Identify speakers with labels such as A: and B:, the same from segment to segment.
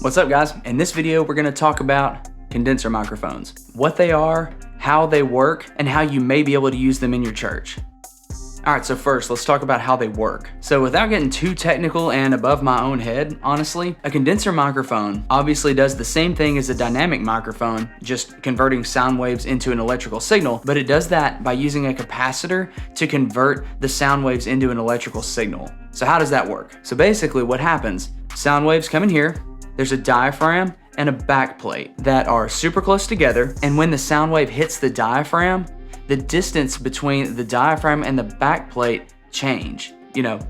A: What's up, guys? In this video, we're gonna talk about condenser microphones, what they are, how they work, and how you may be able to use them in your church. All right, so first, let's talk about how they work. So without getting too technical and above my own head, honestly, a condenser microphone obviously does the same thing as a dynamic microphone, just converting sound waves into an electrical signal, but it does that by using a capacitor to convert the sound waves into an electrical signal. So how does that work? So basically what happens, sound waves come in here, there's a diaphragm and a backplate that are super close together, and when the sound wave hits the diaphragm, the distance between the diaphragm and the backplate change,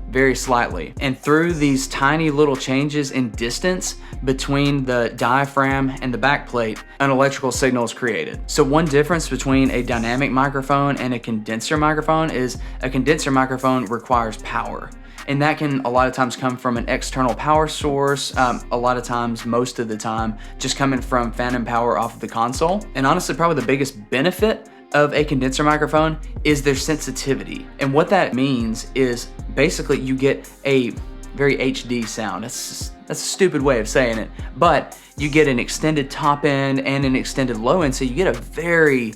A: very slightly. And through these tiny little changes in distance between the diaphragm and the backplate, an electrical signal is created. So one difference between a dynamic microphone and a condenser microphone is a condenser microphone requires power. And that can a lot of times come from an external power source, a lot of times, most of the time, just coming from phantom power off of the console. And honestly, probably the biggest benefit of a condenser microphone is their sensitivity. And what that means is basically you get a very HD sound. That's a stupid way of saying it, but you get an extended top end and an extended low end, so you get a very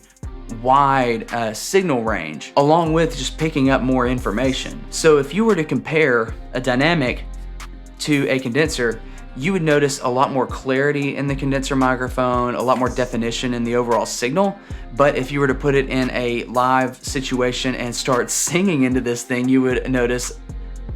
A: wide signal range, along with just picking up more information. So if you were to compare a dynamic to a condenser, you would notice a lot more clarity in the condenser microphone, a lot more definition in the overall signal. But if you were to put it in a live situation and start singing into this thing, you would notice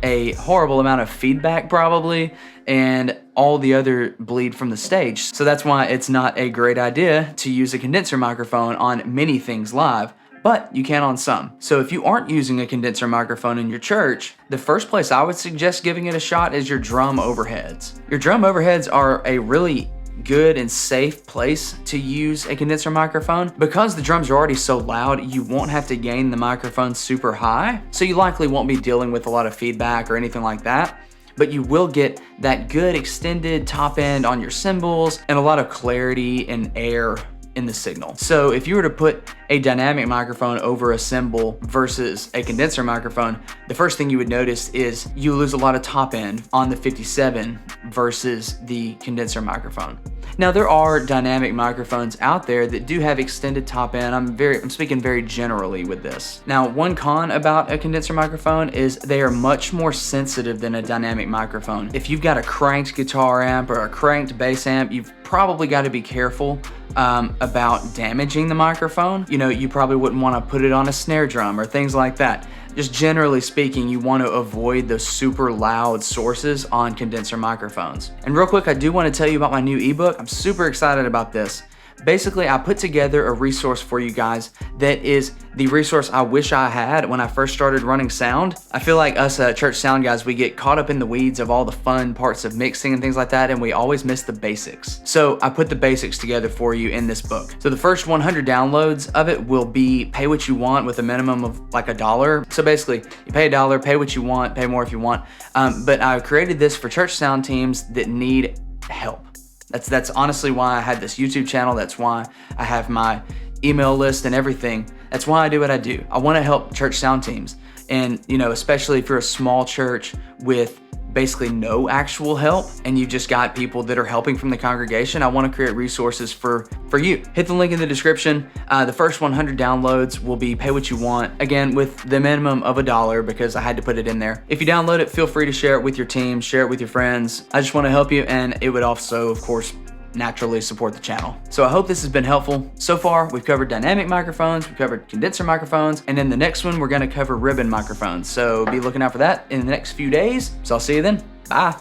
A: a horrible amount of feedback probably, and all the other bleed from the stage. So that's why it's not a great idea to use a condenser microphone on many things live, but you can on some. So if you aren't using a condenser microphone in your church, the first place I would suggest giving it a shot is your drum overheads. Your drum overheads are a really good and safe place to use a condenser microphone. Because the drums are already so loud, you won't have to gain the microphone super high, so you likely won't be dealing with a lot of feedback or anything like that, but you will get that good extended top end on your cymbals and a lot of clarity and air in the signal. So if you were to put a dynamic microphone over a cymbal versus a condenser microphone, the first thing you would notice is you lose a lot of top end on the 57 versus the condenser microphone. Now there are dynamic microphones out there that do have extended top end. I'm speaking very generally with this. Now one con about a condenser microphone is they are much more sensitive than a dynamic microphone. If you've got a cranked guitar amp or a cranked bass amp, you've probably got to be careful about damaging the microphone. You probably wouldn't want to put it on a snare drum or things like that. Just generally speaking, you want to avoid those super loud sources on condenser microphones. And real quick, I do want to tell you about my new ebook. I'm super excited about this. Basically, I put together a resource for you guys that is the resource I wish I had when I first started running sound. I feel like us church sound guys, we get caught up in the weeds of all the fun parts of mixing and things like that, and we always miss the basics. So I put the basics together for you in this book. So the first 100 downloads of it will be pay what you want with a minimum of like $1. So basically, you pay $1, pay what you want, pay more if you want. But I created this for church sound teams that need help. That's honestly why I had this YouTube channel. That's why I have my email list and everything. That's why I do what I do. I want to help church sound teams. And, especially if you're a small church with basically no actual help and you've just got people that are helping from the congregation, I want to create resources for you. Hit the link in the description. The first 100 downloads will be pay what you want, again with the minimum of $1 because I had to put it in there. If you download it, feel free to share it with your team, share it with your friends. I just want to help you, and it would also, of course, naturally support the channel. So I hope this has been helpful. So far, we've covered dynamic microphones, we've covered condenser microphones, and in the next one, we're gonna cover ribbon microphones. So be looking out for that in the next few days. So I'll see you then. Bye.